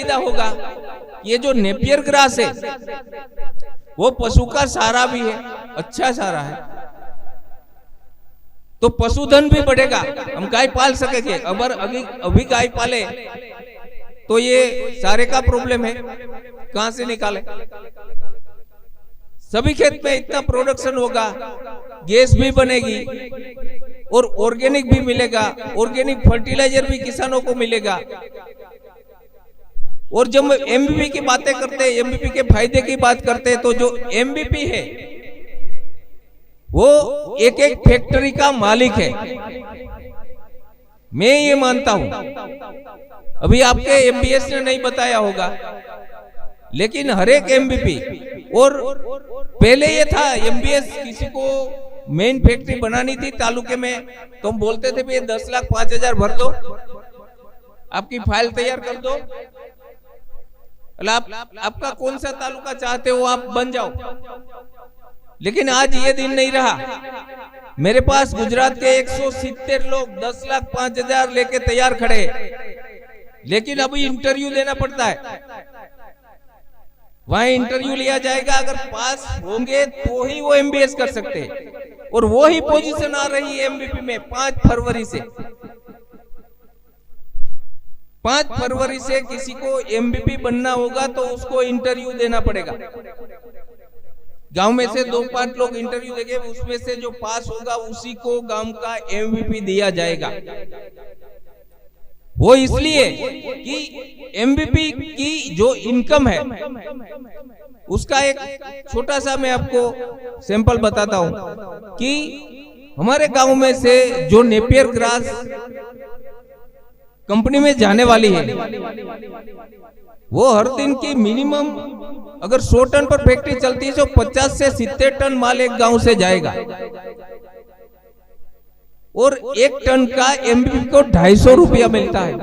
फायदा होगा, ये जो नेपियर ग्रास है वो पशु का सहारा भी है, अच्छा सहारा है, तो पशुधन भी बढ़ेगा, हम गाय पाल सकेंगे। अगर अभी गाय पाले तो ये सारे का प्रॉब्लम है, कहां से निकाले? सभी खेत में इतना प्रोडक्शन होगा, गैस भी बनेगी और ऑर्गेनिक भी मिलेगा, ऑर्गेनिक फर्टिलाइजर भी किसानों को मिलेगा। और जब एमबीपी की बातें करते हैं, एमबीपी के फायदे की बात करते हैं, तो जो एमबीपी है वो एक एक फैक्ट्री का मालिक है, मैं ये मानता हूं। अभी आपके एमबीएस ने नहीं बताया होगा, लेकिन हर एक एमबीपी, और पहले ये था एमबीएस किसी को मेन फैक्ट्री बनानी थी तालुके में तो हम बोलते थे भाई 10,05,000 भर दो, आपकी फाइल तैयार कर दो, आपका कौन सा तालुका चाहते हो आप बन जाओ। लेकिन आज ये दिन नहीं रहा। मेरे पास गुजरात के 170 लोग 10,05,000 लेके तैयार खड़े, लेकिन अभी इंटरव्यू देना पड़ता है, वहां इंटरव्यू लिया जाएगा, अगर पास होंगे तो ही वो एमबीएस कर सकते हैं। और वो ही पोजीशन आ रही है एमबीपी में 5 फरवरी से। 5 फरवरी से किसी को एमबीपी बनना होगा तो उसको इंटरव्यू देना पड़ेगा। गांव में से 2-5 लोग इंटरव्यू देंगे, उसमें से जो पास होगा उसी को गांव का एमबीपी दिया जाएगा। वो इसलिए कि एमबीपी की जो इनकम है उसका एक छोटा सा मैं आपको सैंपल बताता हूं कि हमारे गांव में से जो नेपियर ग्रास कंपनी में जाने वाली है वो हर दिन की मिनिमम अगर 100 टन पर फैक्ट्री चलती है तो 50 से 70 टन माल एक गांव से जाएगा, और 1 टन का एमबीपी को 250 रुपया मिलता है।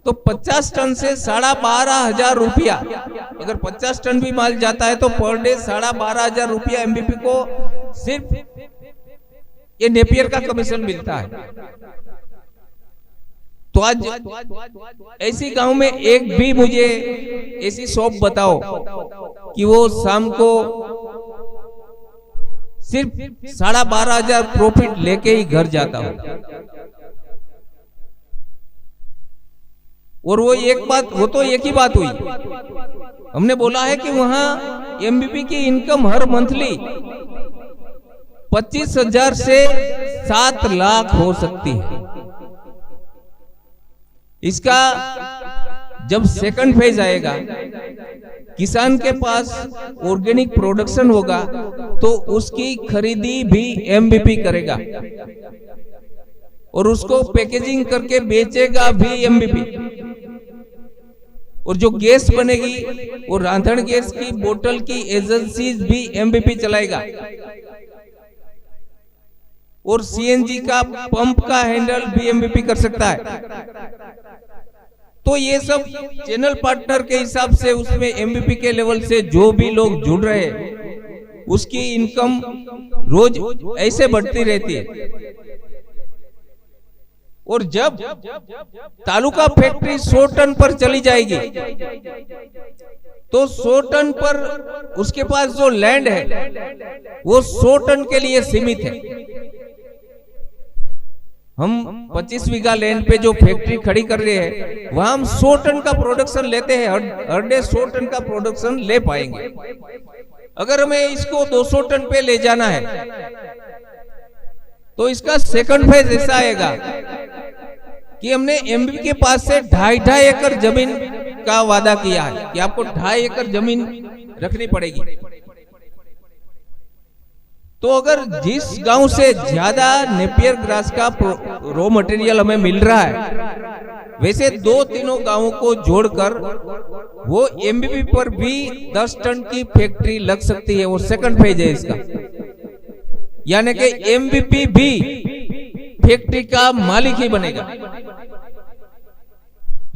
तो 50 टन से 12,500 रुपया, अगर 50 टन भी माल जाता है तो पर डे 12,500 रुपया एमबीपी को सिर्फ ये नेपियर का कमीशन मिलता है। तो आज ऐसी गांव में एक भी मुझे ऐसी शॉप बताओ कि वो शाम को सिर्फ 12,500 प्रॉफिट लेके ही घर जाता हो। और वो तो एक ही बात हुई, हमने बोला है कि वहां एमबीपी की इनकम हर मंथली 25,000 से 7 लाख हो सकती है। इसका जब सेकंड फेज आएगा, किसान के पास ऑर्गेनिक प्रोडक्शन होगा तो उसकी खरीदी भी एमबीपी करेगा और उसको पैकेजिंग करके बेचेगा भी एमबीपी। और जो गैस बनेगी वो रांधन गैस की बोतल की एजेंसीज भी एमबीपी चलाएगा, और सीएनजी का पंप का हैंडल भी एमबीपी कर सकता है। तो ये सब चैनल पार्टनर के हिसाब से उसमें एमबीपी के लेवल से जो भी लोग जुड़ रहे हैं उसकी इनकम रोज ऐसे बढ़ती रहती है। और जब तालुका फैक्ट्री 100 टन पर चली जाएगी तो 100 टन पर उसके पास जो लैंड है वो 100 टन के लिए सीमित है। हम 25 बीघा लैंड पे जो फैक्ट्री खड़ी कर रहे हैं वहां हम 100 टन का प्रोडक्शन लेते हैं, हर डे 100 टन का प्रोडक्शन ले पाएंगे। अगर हमें इसको 200 टन पे ले जाना है तो इसका सेकंड फेज ऐसा आएगा कि हमने एमबीपी के पास से 2.5 एकड़ जमीन का वादा किया है कि आपको 2.5 एकड़ जमीन रखनी पड़ेगी। तो अगर जिस गांव से ज्यादा नेपियर ग्रास का रॉ मटेरियल हमें मिल रहा है वैसे 2-3 गांवों को जोड़कर वो एमबीपी पर भी 10 टन की फैक्ट्री लग सकती है। वो सेकंड फेज है इसका, यानी कि एमबीपी भी फैक्ट्री का मालिक ही बनेगा,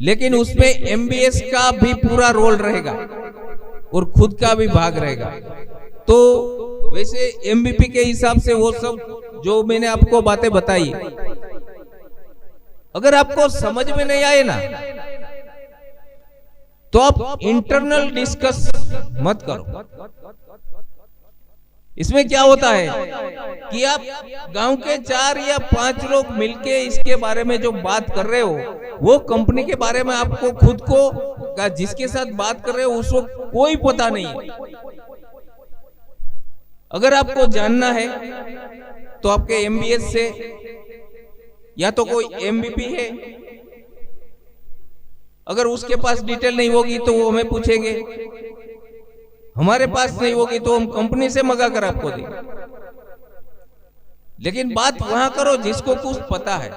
लेकिन उसमें एमबीएस का भी पूरा रोल रहेगा और खुद का भी भाग रहेगा। तो वैसे एमबीपी के हिसाब से वो सब जो मैंने आपको बातें बताई, अगर आपको समझ में नहीं आए ना तो आप इंटरनल डिस्कस मत करो। इसमें क्या होता है कि आप गांव के 4 या 5 लोग मिलके इसके बारे में जो बात कर रहे हो, वो कंपनी के बारे में आपको खुद को जिसके साथ बात कर रहे हो उसको कोई पता नहीं है। अगर आपको जानना है तो आपके एमबीएस से या तो कोई एमबीपी है, अगर उसके पास डिटेल नहीं होगी तो वो हमें पूछेंगे, हमारे पास नहीं होगी तो हम कंपनी से मंगा कर आपको देंगे। लेकिन बात वहां करो जिसको कुछ पता है।